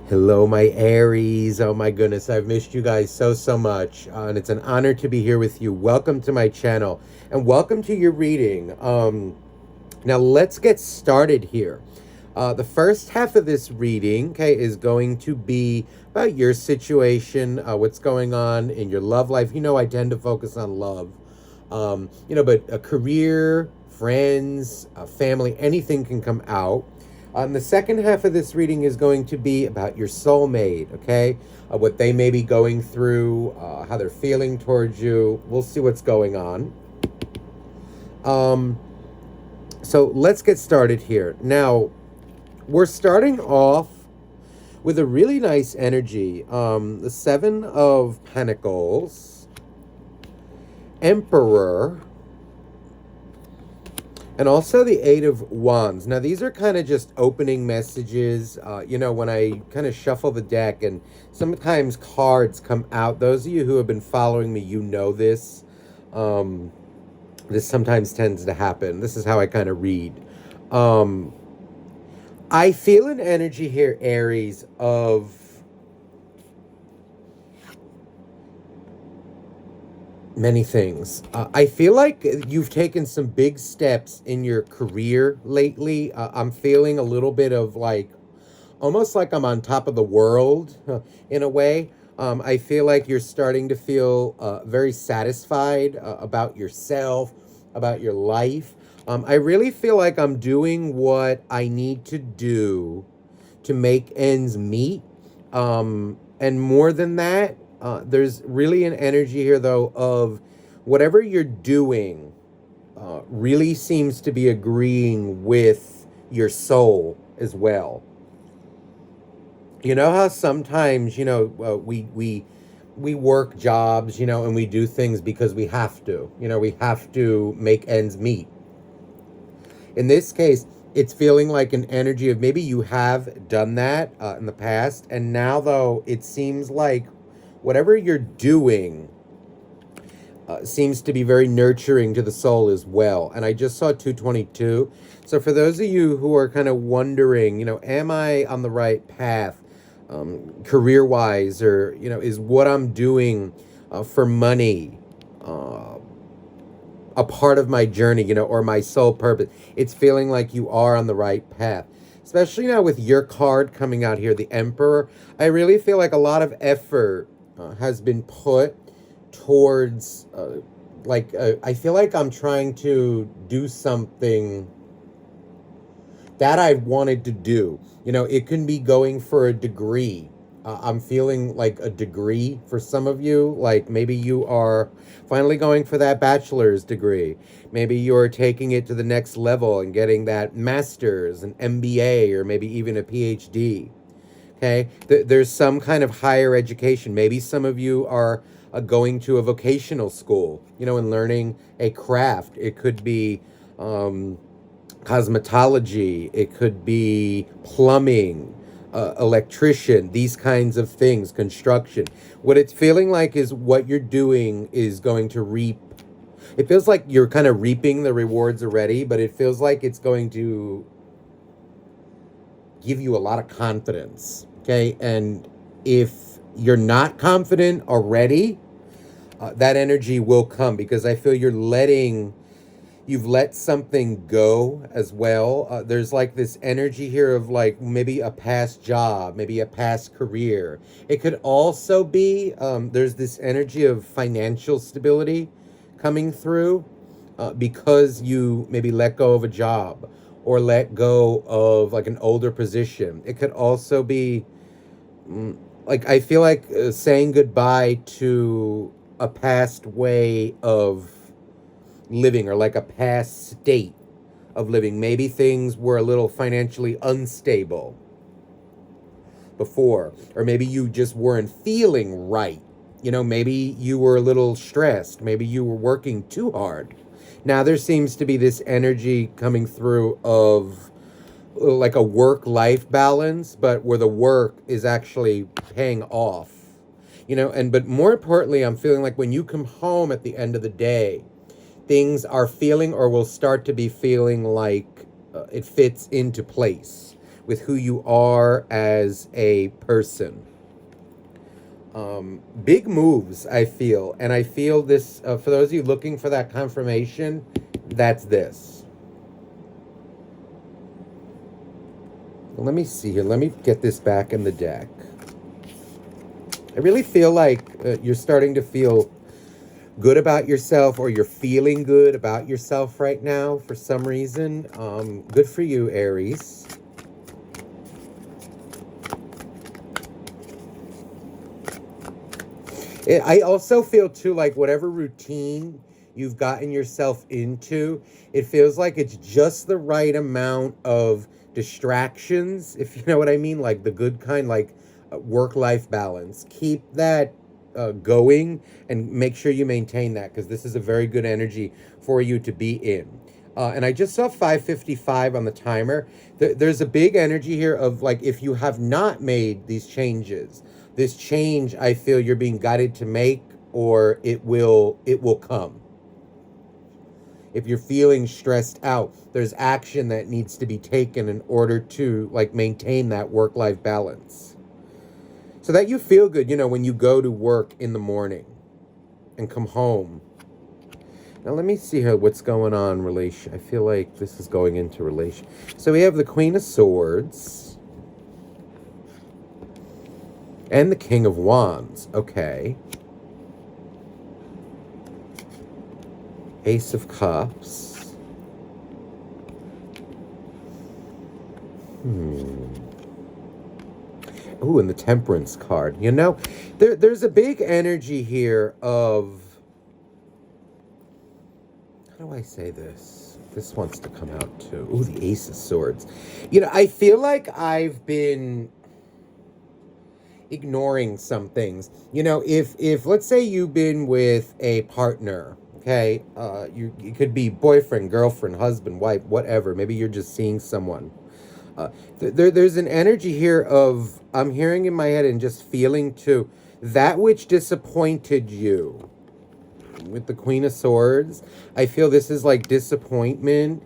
Hello, my Aries. Oh my goodness, I've missed you guys so much. And it's an honor to be here with you. Welcome to my channel and welcome to your reading. Now, let's get started here. The first half of this reading, okay, is going to be about your situation, what's going on in your love life. You know, I tend to focus on love, but a career, friends, family, anything can come out. The second half of this reading is going to be about your soulmate, okay? What they may be going through, how they're feeling towards you. We'll see what's going on. So let's get started here. Now, we're starting off with a really nice energy. The Seven of Pentacles, Emperor, and also the Eight of Wands. Now, these are kind of just opening messages. When I kind of shuffle the deck and sometimes cards come out. Those of you who have been following me, you know this. This sometimes tends to happen. This is how I kind of read. I feel an energy here, Aries, of many things. I feel like you've taken some big steps in your career lately. I'm feeling a little bit of almost like I'm on top of the world in a way. I feel like you're starting to feel very satisfied about yourself, about your life. I really feel like I'm doing what I need to do to make ends meet. And more than that, there's really an energy here, though, of whatever you're doing really seems to be agreeing with your soul as well. You know how sometimes, we work jobs, and we do things because we have to. We have to make ends meet. In this case, it's feeling like an energy of maybe you have done that in the past. And now, though, it seems like whatever you're doing seems to be very nurturing to the soul as well. And I just saw 222. So for those of you who are kind of wondering, am I on the right path career-wise? Or, is what I'm doing for money a part of my journey, or my soul purpose? It's feeling like you are on the right path. Especially now with your card coming out here, the Emperor. I really feel like a lot of effort has been put towards, I feel like I'm trying to do something that I wanted to do. It can be going for a degree. I'm feeling like a degree for some of you. Like maybe you are finally going for that bachelor's degree. Maybe you're taking it to the next level and getting that master's, an MBA, or maybe even a PhD. Okay, there's some kind of higher education. Maybe some of you are going to a vocational school, and learning a craft. It could be cosmetology. It could be plumbing, electrician, these kinds of things, construction. What it's feeling like is what you're doing is going to reap. It feels like you're kind of reaping the rewards already, but it feels like it's going to give you a lot of confidence, okay? And if you're not confident already, that energy will come, because I feel you've let something go as well. There's like this energy here of like maybe a past job, maybe a past career. It could also be, there's this energy of financial stability coming through because you maybe let go of a job or let go of like an older position. It could also be I feel like saying goodbye to a past way of living, or like a past state of living. Maybe things were a little financially unstable before, or maybe you just weren't feeling right. Maybe you were a little stressed. Maybe you were working too hard. Now there seems to be this energy coming through of like a work-life balance, but where the work is actually paying off. But more importantly, I'm feeling like when you come home at the end of the day, things are feeling, or will start to be feeling, like it fits into place. with who you are as a person. Big moves, I feel. And I feel this, for those of you looking for that confirmation, that's this. Well, let me see here. Let me get this back in the deck. I really feel like you're starting to feel good about yourself, or you're feeling good about yourself right now for some reason. Good for you, Aries. I also feel too like whatever routine you've gotten yourself into, it feels like it's just the right amount of distractions, if you know what I mean, like the good kind, like work-life balance. Keep that going and make sure you maintain that, because this is a very good energy for you to be in. And I just saw 5:55 on the timer. There's a big energy here of like, if you have not made these changes, this change, I feel you're being guided to make, or it will come. If you're feeling stressed out, there's action that needs to be taken in order to like maintain that work-life balance, so that you feel good, when you go to work in the morning and come home. Now let me see here what's going on relation. I feel like this is going into relation. So we have the Queen of Swords and the King of Wands. Okay. Ace of Cups. Ooh, and the Temperance card. There's a big energy here of... How do I say this? This wants to come out too. Ooh, the Ace of Swords. I feel like I've been ignoring some things. If let's say you've been with a partner, okay, you could be boyfriend, girlfriend, husband, wife, whatever. Maybe you're just seeing someone. There's an energy here of, I'm hearing in my head and just feeling too, that which disappointed you. With the Queen of Swords, I feel this is like disappointment,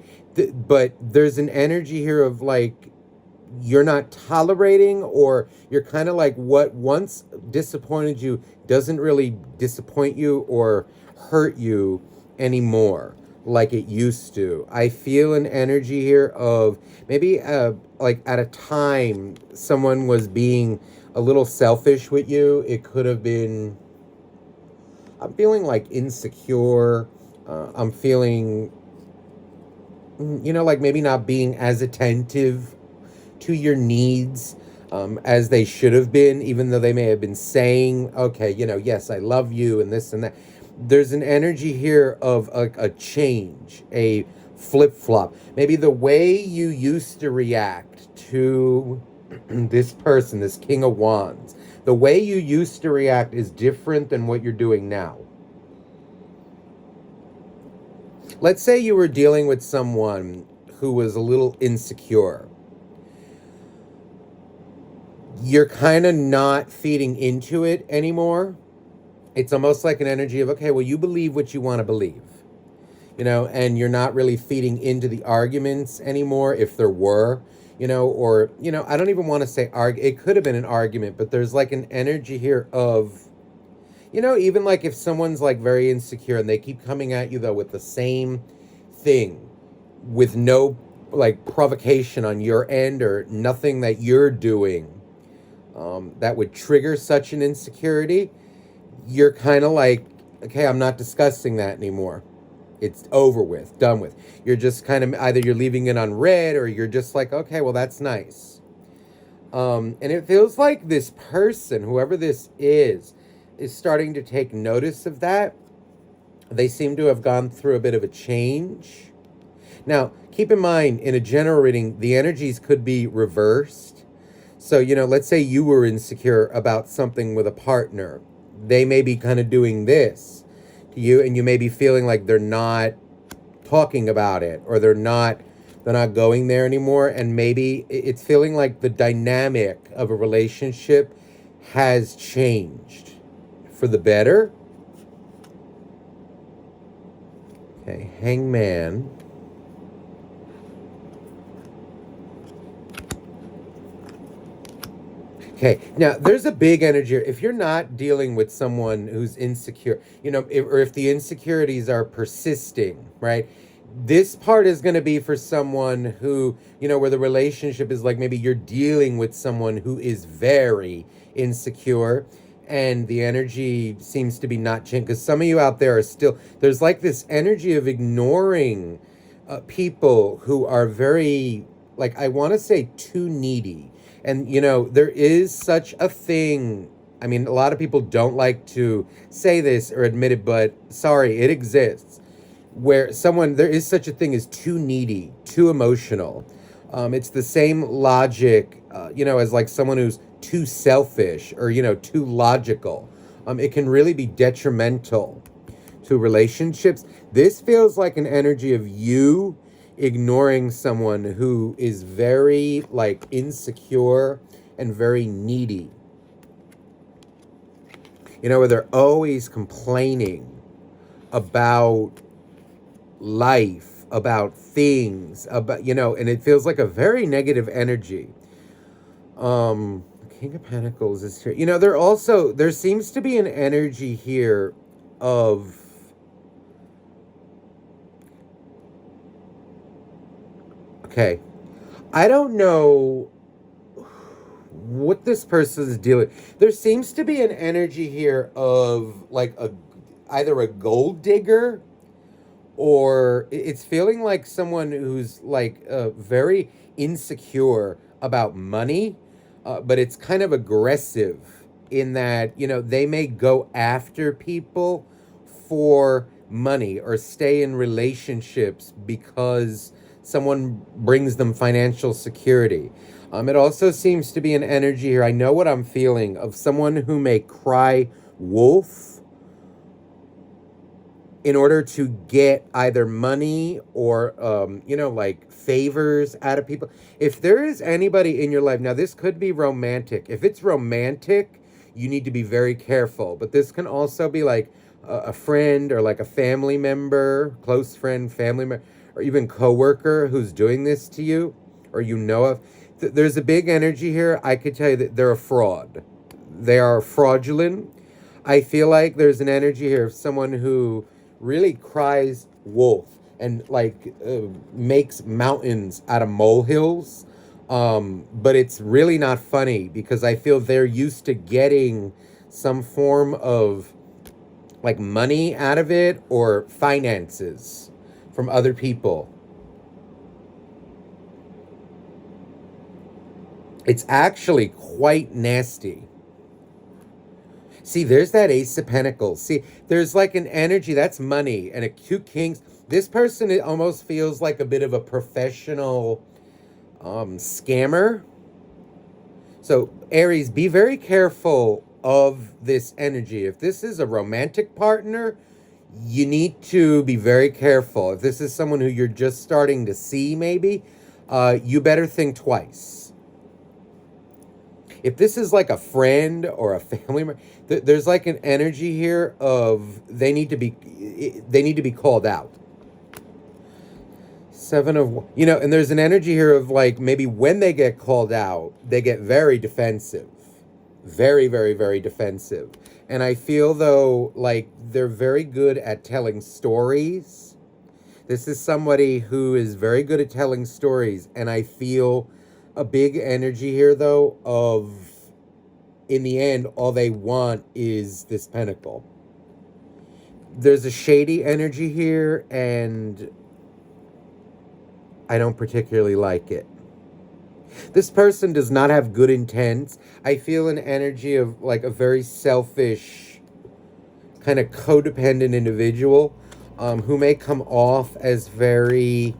but there's an energy here of like, you're not tolerating, or you're kind of like, what once disappointed you doesn't really disappoint you or hurt you anymore like it used to. I feel an energy here of maybe like at a time someone was being a little selfish with you. It could have been, I'm feeling like insecure. I'm feeling, like maybe not being as attentive to your needs as they should have been, even though they may have been saying, okay, yes, I love you and this and that. There's an energy here of a change, a flip-flop. Maybe the way you used to react to this person, this King of Wands, the way you used to react is different than what you're doing now. Let's say you were dealing with someone who was a little insecure. You're kind of not feeding into it anymore. It's almost like an energy of, okay, well, you believe what you want to believe, and you're not really feeding into the arguments anymore, if there were, or, I don't even want to say argue. It could have been an argument, but there's like an energy here of, even like if someone's like very insecure and they keep coming at you though with the same thing with no like provocation on your end or nothing that you're doing that would trigger such an insecurity, you're kind of like, okay, I'm not discussing that anymore. It's over with, done with. You're just kind of, either you're leaving it on red, or you're just like, okay, well, that's nice. And it feels like this person, whoever this is starting to take notice of that. They seem to have gone through a bit of a change. Now, keep in mind, in a general reading, the energies could be reversed. So, let's say you were insecure about something with a partner. They may be kind of doing this to you, and you may be feeling like they're not talking about it, or they're not going there anymore. And maybe it's feeling like the dynamic of a relationship has changed for the better. Okay, Hangman. Okay, now there's a big energy here. If you're not dealing with someone who's insecure, or if the insecurities are persisting, right? This part is going to be for someone who, where the relationship is like maybe you're dealing with someone who is very insecure and the energy seems to be not changing. Because some of you out there are still, there's like this energy of ignoring people who are very, like, I want to say too needy. And, there is such a thing. I mean, a lot of people don't like to say this or admit it, but sorry, it exists. Where there is such a thing as too needy, too emotional. It's the same logic, as like someone who's too selfish or, too logical. It can really be detrimental to relationships. This feels like an energy of you ignoring someone who is very like insecure and very needy. Where they're always complaining about life, about things, and it feels like a very negative energy. King of Pentacles is here. There seems to be an energy here of okay. I don't know what this person is dealing. There seems to be an energy here of like either a gold digger, or it's feeling like someone who's like very insecure about money, but it's kind of aggressive in that, they may go after people for money or stay in relationships because someone brings them financial security. It also seems to be an energy here. I know what I'm feeling of someone who may cry wolf in order to get either money or, like favors out of people. If there is anybody in your life, now this could be romantic. If it's romantic, you need to be very careful. But this can also be like a friend or like a family member, close friend, family member, or even coworker who's doing this to you or of. There's a big energy here. I could tell you that they're a fraud. They are fraudulent. I feel like there's an energy here of someone who really cries wolf and like makes mountains out of molehills. But it's really not funny because I feel they're used to getting some form of like money out of it or finances from other people. It's actually quite nasty. See, there's that Ace of Pentacles. See, there's like an energy, that's money, and a cute Kings. This person, it almost feels like a bit of a professional scammer. So, Aries, be very careful of this energy. If this is a romantic partner, you need to be very careful. If this is someone who you're just starting to see, maybe, you better think twice. If this is like a friend or a family member, there's like an energy here of they need to be called out. Seven of, and there's an energy here of like maybe when they get called out, they get very defensive. Very, very, very defensive. And I feel though like they're very good at telling stories. This is somebody who is very good at telling stories, and I feel a big energy here though of in the end all they want is this pentacle. There's a shady energy here and I don't particularly like it. This person does not have good intents. I feel an energy of like a very selfish kind of codependent individual who may come off as very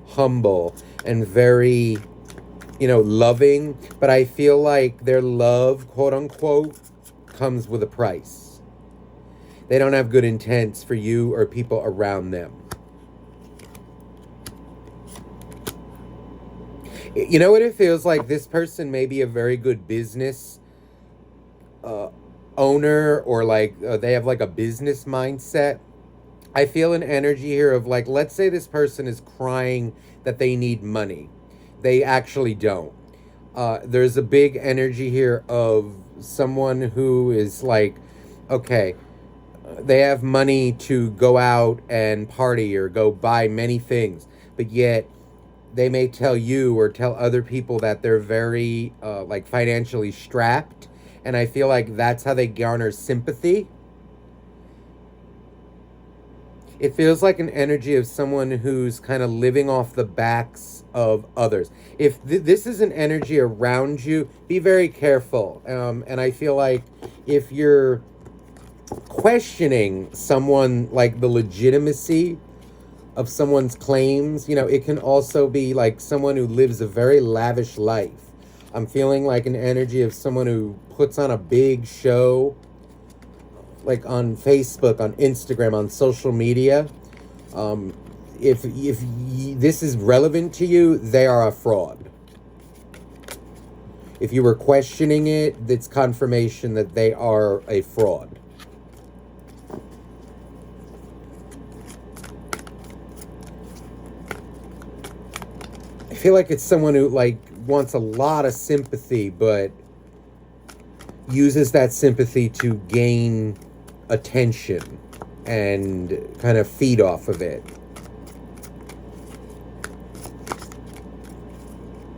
humble and very loving, but I feel like their love, quote unquote, comes with a price. They don't have good intents for you or people around them. You know what it feels like? This person may be a very good business owner, or like they have like a business mindset. I feel an energy here of like, let's say this person is crying that they need money. They actually don't. There's a big energy here of someone who is like, okay, they have money to go out and party or go buy many things, but yet they may tell you or tell other people that they're very like financially strapped, and I feel like that's how they garner sympathy. It feels like an energy of someone who's kind of living off the backs of others. If this is an energy around you, be very careful. And I feel like if you're questioning someone, like the legitimacy of someone's claims, it can also be like someone who lives a very lavish life. I'm feeling like an energy of someone who puts on a big show, like on Facebook, on Instagram, on social media. Um, if this is relevant to you, they are a fraud. If you were questioning it, it's confirmation that they are a fraud. I feel like it's someone who like wants a lot of sympathy, but uses that sympathy to gain attention and kind of feed off of it.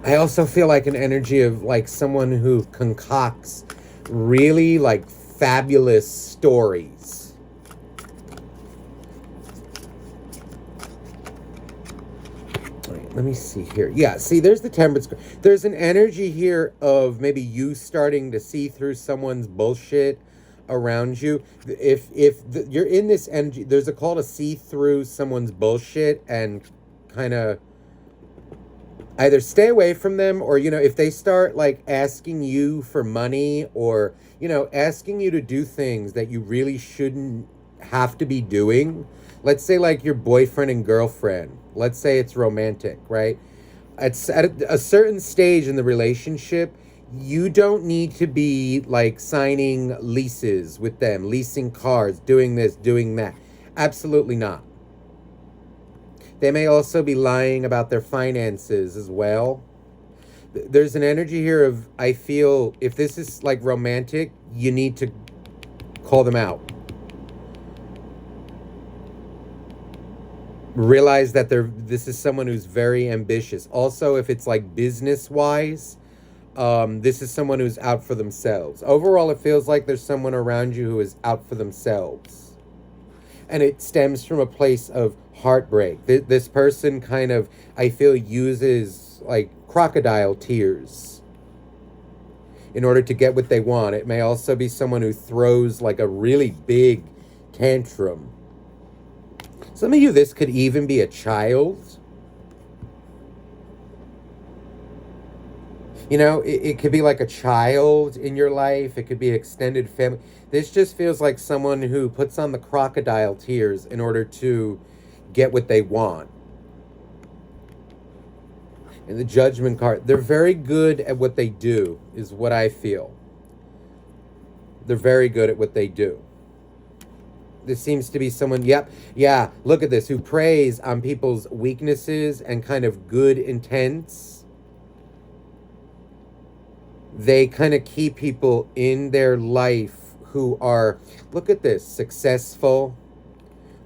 I also feel like an energy of like someone who concocts really like fabulous stories. All right, let me see here. Yeah, see, there's the Temperance. There's an energy here of maybe you starting to see through someone's bullshit around you. If you're in this energy, there's a call to see through someone's bullshit and kind of either stay away from them, or if they start like asking you for money, or asking you to do things that you really shouldn't have to be doing. Let's say like your boyfriend and girlfriend, let's say it's romantic, right? At a certain stage in the relationship, you don't need to be like signing leases with them, leasing cars, doing this, doing that. Absolutely not. They may also be lying about their finances as well. There's an energy here of, I feel, if this is like romantic, you need to call them out. Realize that this is someone who's very ambitious. Also, if it's like business wise, this is someone who's out for themselves. Overall, it feels like there's someone around you who is out for themselves. And it stems from a place of heartbreak. This person kind of, I feel, uses like crocodile tears in order to get what they want. It may also be someone who throws like a really big tantrum. Some of you, this could even be a child. It could be like a child in your life. It could be extended family. This just feels like someone who puts on the crocodile tears in order to get what they want. And the Judgment card, they're very good at what they do, is what I feel. They're very good at what they do. This seems to be someone, yep, yeah, look at this, who preys on people's weaknesses and kind of good intents. They kind of keep people in their life who are, look at this, successful,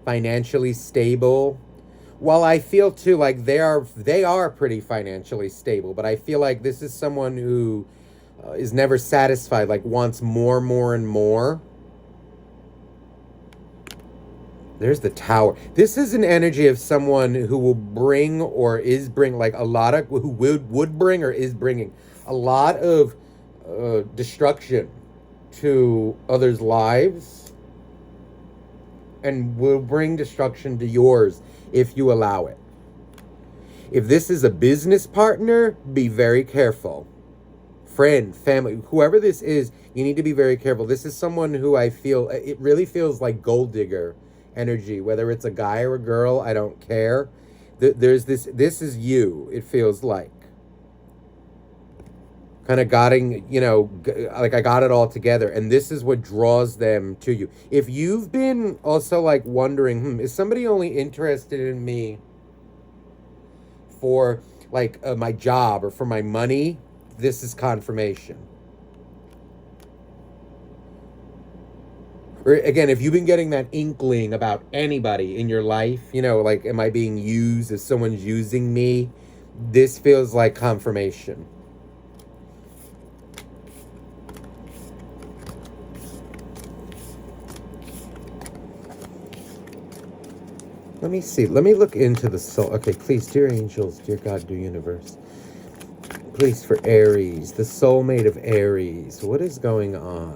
financially stable. While I feel too like they are pretty financially stable, but I feel like this is someone who is never satisfied, like wants more, and more. There's the Tower. This is an energy of someone who will bring or is bring like a lot of, who would bring or is bringing a lot of destruction to others' lives, and will bring destruction to yours if you allow it. If this is a business partner, be very careful. Friend, family, whoever this is, you need to be very careful. This is someone who I feel, it really feels like gold digger energy, whether it's a guy or a girl, I don't care. There's this is you, it feels like. Kind of like I got it all together, and this is what draws them to you. If you've been also like wondering, is somebody only interested in me for like my job or for my money, this is confirmation. Or again, if you've been getting that inkling about anybody in your life, you know, like, am I being used? If someone's using me, this feels like confirmation. Let me see. Let me look into the soul. Okay, please, dear angels, dear God, dear universe. Please, for Aries, the soulmate of Aries. What is going on?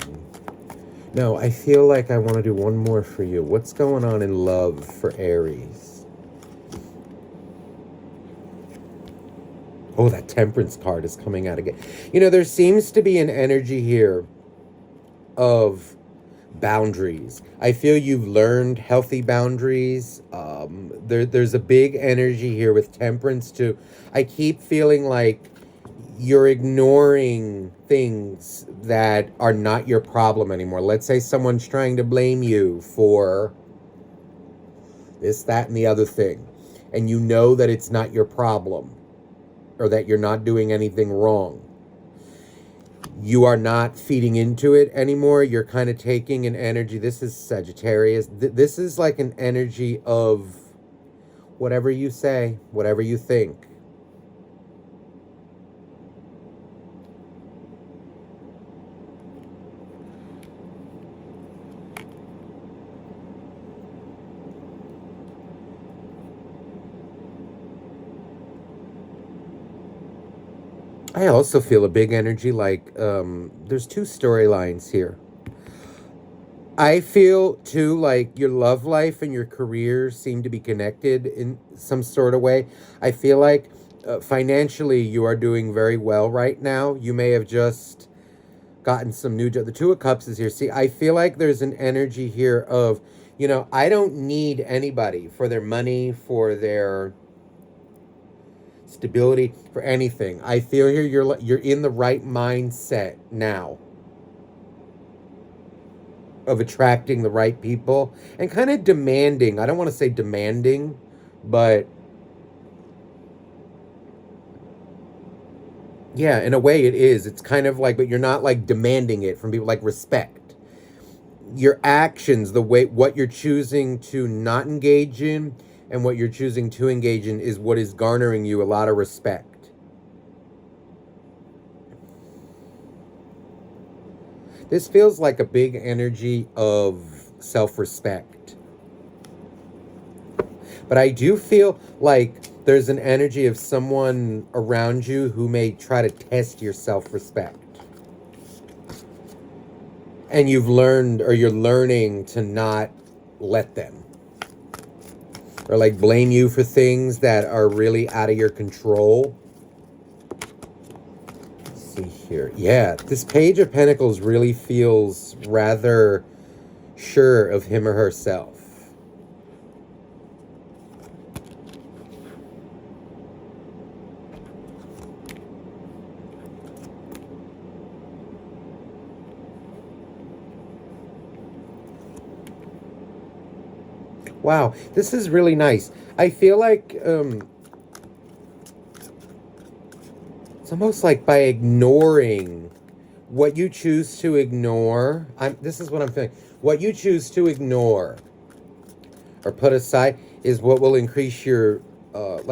No, I feel like I want to do one more for you. What's going on in love for Aries? Oh, that Temperance card is coming out again. You know, there seems to be an energy here of boundaries. I feel you've learned healthy boundaries. There's a big energy here with Temperance too. I keep feeling like you're ignoring things that are not your problem anymore. Let's say someone's trying to blame you for this, that, and the other thing, and you know that it's not your problem or that you're not doing anything wrong. You are not feeding into it anymore. You're kind of taking an energy. This is Sagittarius. This is like an energy of whatever you say, whatever you think. I also feel a big energy like there's two storylines here. I feel too like your love life and your career seem to be connected in some sort of way. I feel like financially you are doing very well right now. You may have just gotten some new job. The Two of Cups is here. See, I feel like there's an energy here of, you know, I don't need anybody for their money, for their stability, for anything. I feel here you're in the right mindset now of attracting the right people and kind of demanding. I don't want to say demanding, but yeah, in a way it is. It's kind of like, but you're not like demanding it from people, like respect. Your actions, the way, what you're choosing to not engage in and what you're choosing to engage in is what is garnering you a lot of respect. This feels like a big energy of self-respect. But I do feel like there's an energy of someone around you who may try to test your self-respect. And you've learned, or you're learning to not let them. Or like blame you for things that are really out of your control. Let's see here. Yeah, this Page of Pentacles really feels rather sure of him or herself. Wow, this is really nice. I feel like it's almost like by ignoring what you choose to ignore. This is what I'm feeling. What you choose to ignore or put aside is what will increase your, not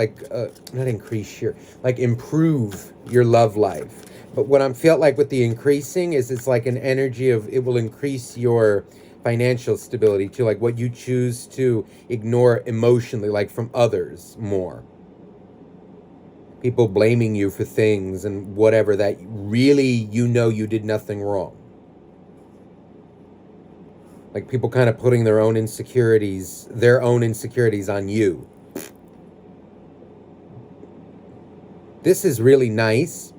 increase your, like improve your love life. But what I'm felt like with the increasing is it's like an energy of it will increase your financial stability too, like what you choose to ignore emotionally, like from others more. People blaming you for things and whatever that really, you know, you did nothing wrong. Like people kind of putting their own insecurities on you. This is really nice.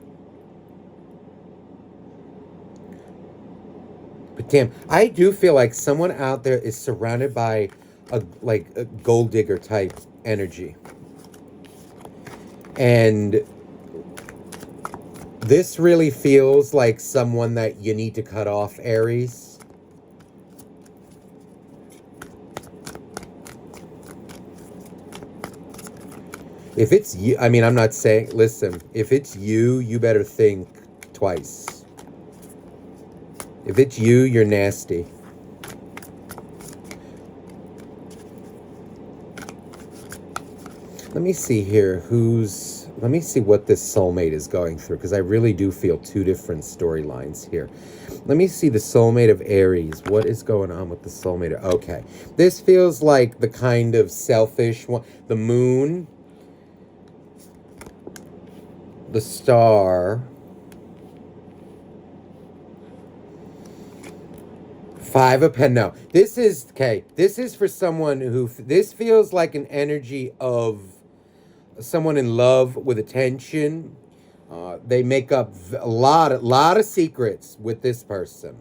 But damn, I do feel like someone out there is surrounded by a gold digger type energy. And this really feels like someone that you need to cut off, Aries. If it's you, I mean, I'm not saying, listen, if it's you, you better think twice. If it's you, you're nasty. Let me see here let me see what this soulmate is going through, because I really do feel two different storylines here. Let me see the soulmate of Aries. What is going on with the soulmate? Okay. This feels like the kind of selfish one. The moon, the star, Five of Pen. No, this is okay. This is for someone who. This feels like an energy of someone in love with attention. They make up a lot of secrets with this person.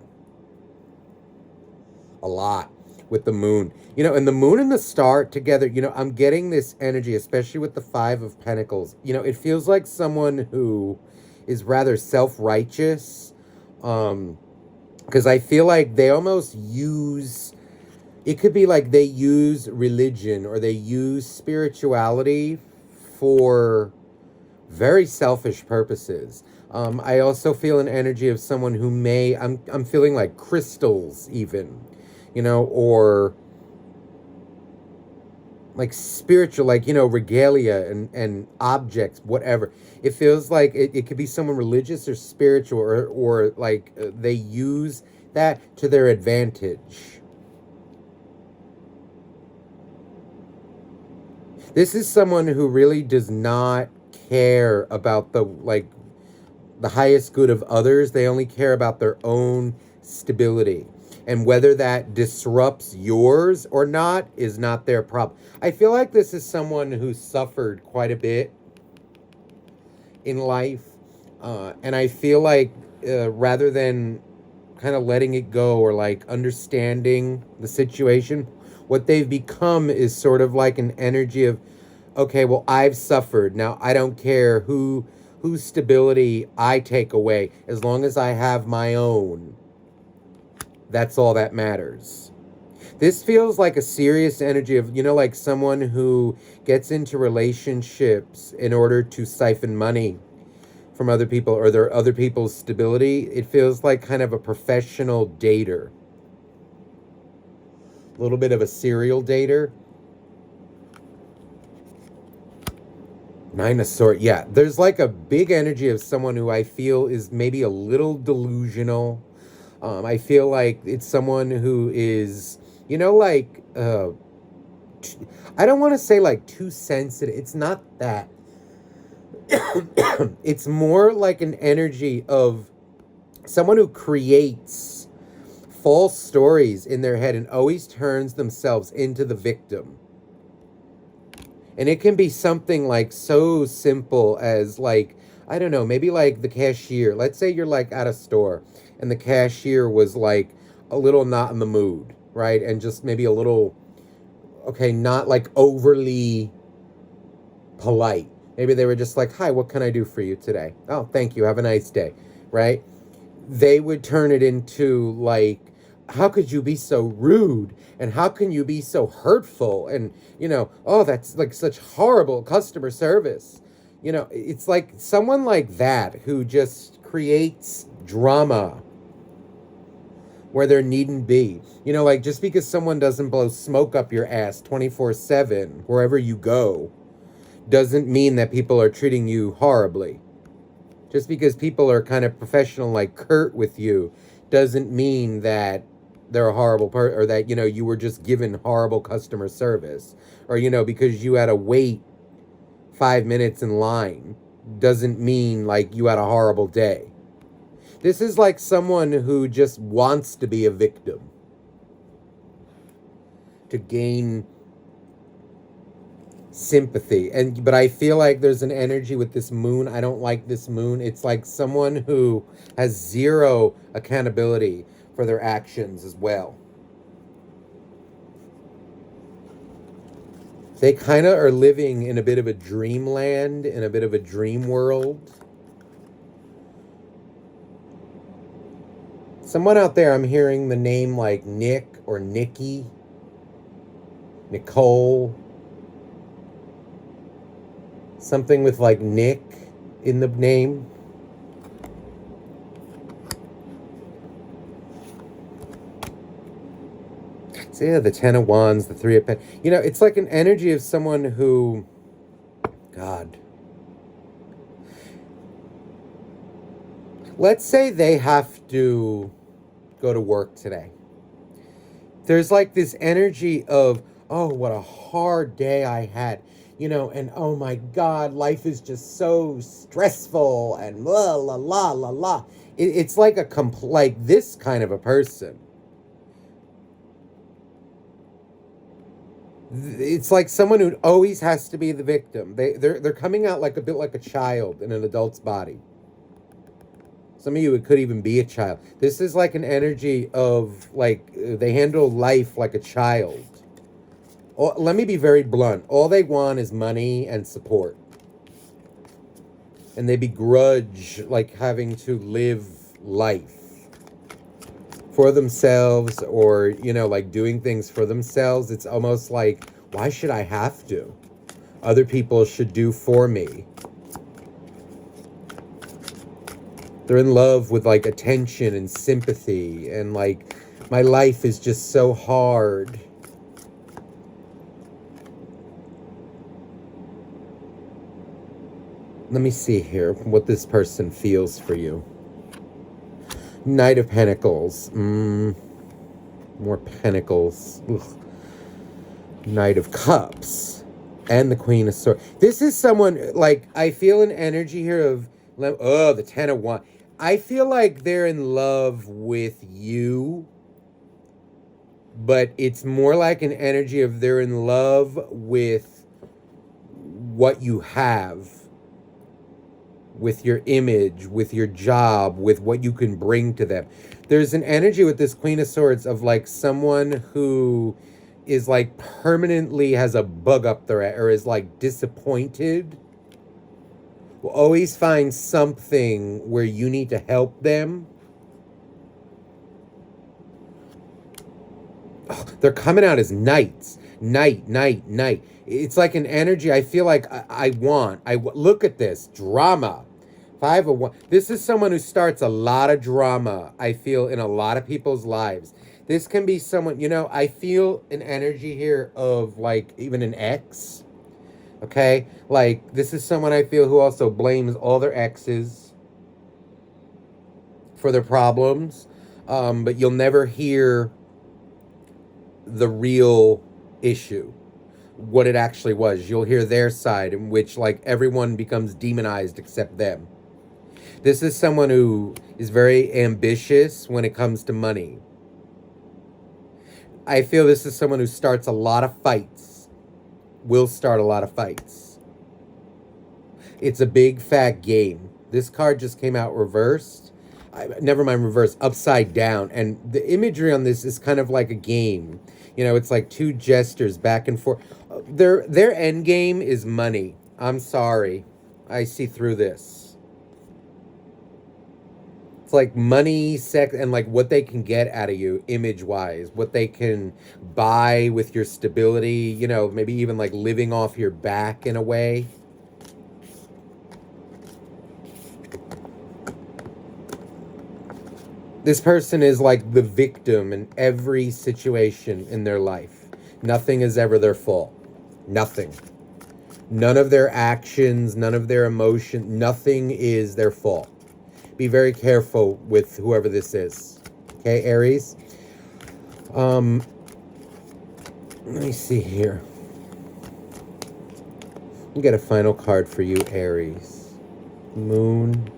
A lot with the moon. You know, and the moon and the star together. You know, I'm getting this energy, especially with the Five of Pentacles. You know, it feels like someone who is rather self-righteous. Because I feel like they almost use, it could be like they use religion or they use spirituality for very selfish purposes. I also feel an energy of someone who may, I'm feeling like crystals even, you know, or like spiritual, like, you know, regalia and objects, whatever. It feels like it could be someone religious or spiritual, or like they use that to their advantage. This is someone who really does not care about the highest good of others. They only care about their own stability. And whether that disrupts yours or not is not their problem. I feel like this is someone who suffered quite a bit in life. And I feel like rather than kind of letting it go or like understanding the situation, what they've become is sort of like an energy of, okay, well, I've suffered. Now I don't care whose stability I take away. As long as I have my own, that's all that matters. This feels like a serious energy of, you know, like someone who gets into relationships in order to siphon money from other people or their other people's stability. It feels like kind of a professional dater. A little bit of a serial dater. Nine of Swords. Yeah, there's like a big energy of someone who I feel is maybe a little delusional. I feel like it's someone who is, you know, like, I don't want to say like too sensitive. It's not that. It's more like an energy of someone who creates false stories in their head and always turns themselves into the victim. And it can be something like so simple as like, I don't know, maybe like the cashier. Let's say you're like at a store and the cashier was like a little not in the mood, right? And just maybe a little, okay, not like overly polite. Maybe they were just like, hi, what can I do for you today? Oh, thank you. Have a nice day, right? They would turn it into like, how could you be so rude? And how can you be so hurtful? And, you know, oh, that's like such horrible customer service. You know, it's like someone like that who just creates drama where there needn't be. You know, like just because someone doesn't blow smoke up your ass 24/7 wherever you go doesn't mean that people are treating you horribly. Just because people are kind of professional like Kurt with you doesn't mean that they're a horrible person, or that, you know, you were just given horrible customer service, or, you know, because you had to wait 5 minutes in line doesn't mean like you had a horrible day. This is like someone who just wants to be a victim to gain sympathy. But I feel like there's an energy with this moon. I don't like this moon. It's like someone who has zero accountability for their actions as well. They kind of are living in a bit of a dreamland, in a bit of a dream world. Someone out there, I'm hearing the name like Nick or Nikki, Nicole, something with like Nick in the name. So yeah, the Ten of Wands, the Three of Pentacles. You know, it's like an energy of someone who, God, let's say they have to go to work today. There's like this energy of, oh, what a hard day I had, you know, and oh my God, life is just so stressful and la la la la la. It's like like this kind of a person. It's like someone who always has to be the victim. They're coming out like a bit like a child in an adult's body. Some of you, it could even be a child. This is like an energy of like they handle life like a child. Let me be very blunt. All they want is money and support. And they begrudge like having to live life for themselves, or, you know, like doing things for themselves. It's almost like, why should I have to? Other people should do for me. They're in love with like attention and sympathy, and like, my life is just so hard. Let me see here what this person feels for you. Knight of Pentacles. More Pentacles. Ugh. Knight of Cups. And the Queen of Swords. This is someone, like, I feel an energy here of, oh, the Ten of Wands. I feel like they're in love with you, but it's more like an energy of they're in love with what you have, with your image, with your job, with what you can bring to them. There's an energy with this Queen of Swords of like someone who is like permanently has a bug up their ass, or is like disappointed. Will always find something where you need to help them. Oh, they're coming out as knights. Knight. It's like an energy I feel like I want. Look at this. Drama. Five of Wands. This is someone who starts a lot of drama, I feel, in a lot of people's lives. This can be someone, you know, I feel an energy here of like even an ex. Okay? Like, this is someone I feel who also blames all their exes for their problems. But you'll never hear the real issue, what it actually was. You'll hear their side, in which like everyone becomes demonized except them. This is someone who is very ambitious when it comes to money. I feel this is someone who starts a lot of fights. Will start a lot of fights. It's a big fat game. This card just came out reversed. Never mind reversed, upside down. And the imagery on this is kind of like a game. You know, it's like two gestures back and forth. Their end game is money. I'm sorry. I see through this. It's like money, sex, and like what they can get out of you image-wise. What they can buy with your stability. You know, maybe even like living off your back in a way. This person is like the victim in every situation in their life. Nothing is ever their fault. Nothing. None of their actions, none of their emotion, nothing is their fault. Be very careful with whoever this is. Okay, Aries? Let me see here. We'll get a final card for you, Aries. Moon.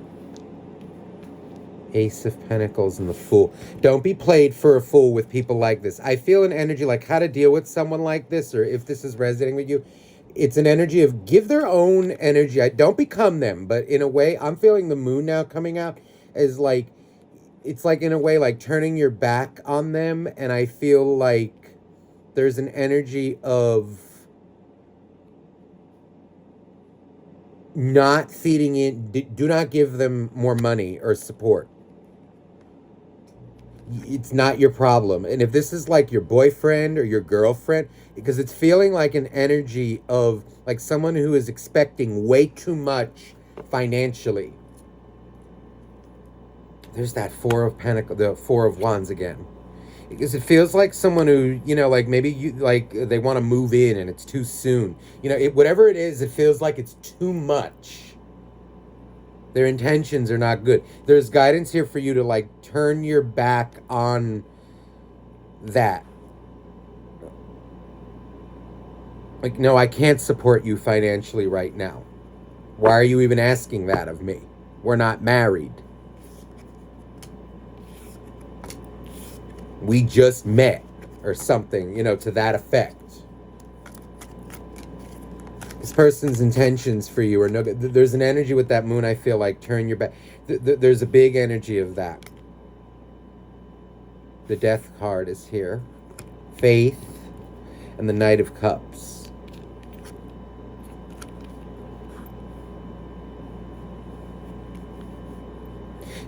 Ace of Pentacles and the Fool. Don't be played for a fool with people like this. I feel an energy like how to deal with someone like this, or if this is resonating with you. It's an energy of give their own energy. Don't become them, but in a way, I'm feeling the moon now coming out as like, it's like in a way like turning your back on them, and I feel like there's an energy of not feeding in. Do not give them more money or support. It's not your problem. And if this is like your boyfriend or your girlfriend, because it's feeling like an energy of like someone who is expecting way too much financially. There's that Four of Pentacles, the Four of Wands again. Because it feels like someone who, like maybe you like they want to move in and it's too soon. Whatever it is, it feels like it's too much. Their intentions are not good. There's guidance here for you to like turn your back on that. Like, no, I can't support you financially right now. Why are you even asking that of me? We're not married. We just met, or something, to that effect. This person's intentions for you are no good. There's an energy with that moon, I feel like, turn your back. There's a big energy of that. The Death card is here. Faith and the Knight of Cups.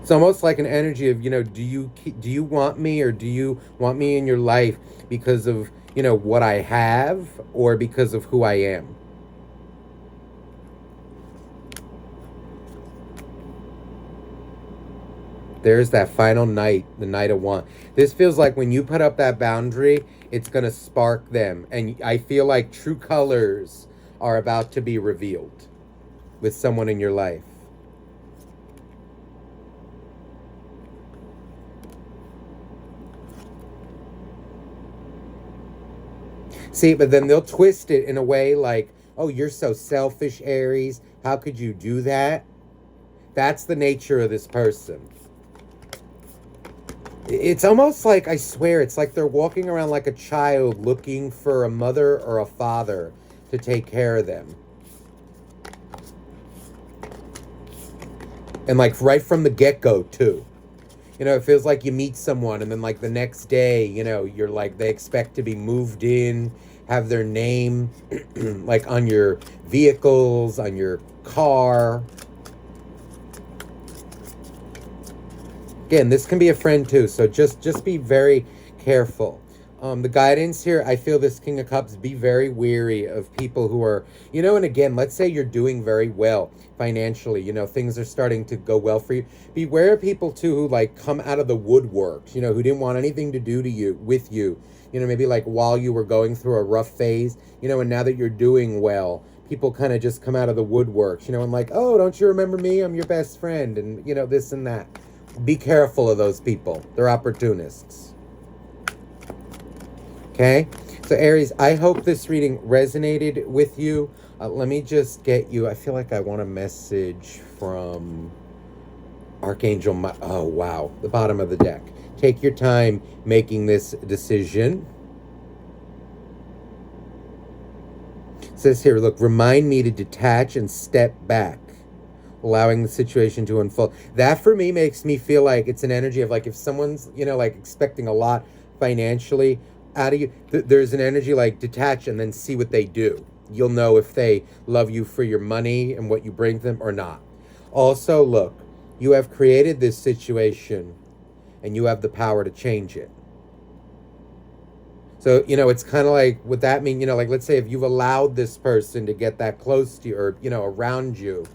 It's almost like an energy of, do you want me, or do you want me in your life because of, what I have, or because of who I am? There's that final Knight, the Knight of Wands. This feels like when you put up that boundary, it's going to spark them. And I feel like true colors are about to be revealed with someone in your life. See, but then they'll twist it in a way like, oh, you're so selfish, Aries. How could you do that? That's the nature of this person. It's almost like, I swear, it's like they're walking around like a child looking for a mother or a father to take care of them. And like right from the get-go, too. It feels like you meet someone and then like the next day, you're like, they expect to be moved in, have their name like on your vehicles, on your car. Again, this can be a friend too, so just be very careful. The guidance here, I feel this King of Cups, be very weary of people who are, and again, let's say you're doing very well financially, things are starting to go well for you. Beware of people too who like come out of the woodworks, who didn't want anything to do with you, maybe like while you were going through a rough phase, and now that you're doing well, people kind of just come out of the woodworks, and like, oh, don't you remember me? I'm your best friend, and this and that. Be careful of those people. They're opportunists. Okay? So, Aries, I hope this reading resonated with you. Let me just get you... I feel like I want a message from Archangel... Oh, wow. The bottom of the deck. Take your time making this decision. It says here, look, remind me to detach and step back, allowing the situation to unfold. That for me makes me feel like it's an energy of like if someone's, like expecting a lot financially out of you, there's an energy like detach and then see what they do. You'll know if they love you for your money and what you bring them or not. Also, look, you have created this situation and you have the power to change it. So, it's kind of like, would that mean, like, let's say if you've allowed this person to get that close to you or, around you,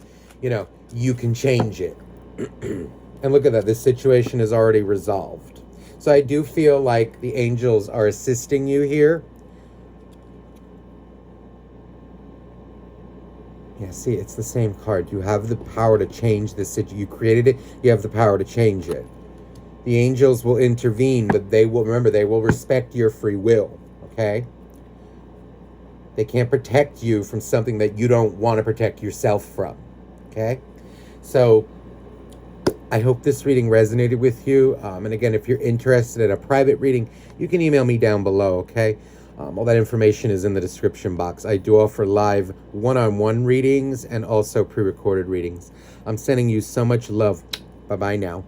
you can change it. And look at that. This situation is already resolved. So I do feel like the angels are assisting you here. Yeah, see, it's the same card. You have the power to change this situation. You created it. You have the power to change it. The angels will intervene, but they will respect your free will. Okay? They can't protect you from something that you don't want to protect yourself from. Okay? So I hope this reading resonated with you. And again, if you're interested in a private reading, you can email me down below, okay? All that information is in the description box. I do offer live one-on-one readings and also pre-recorded readings. I'm sending you so much love. Bye-bye now.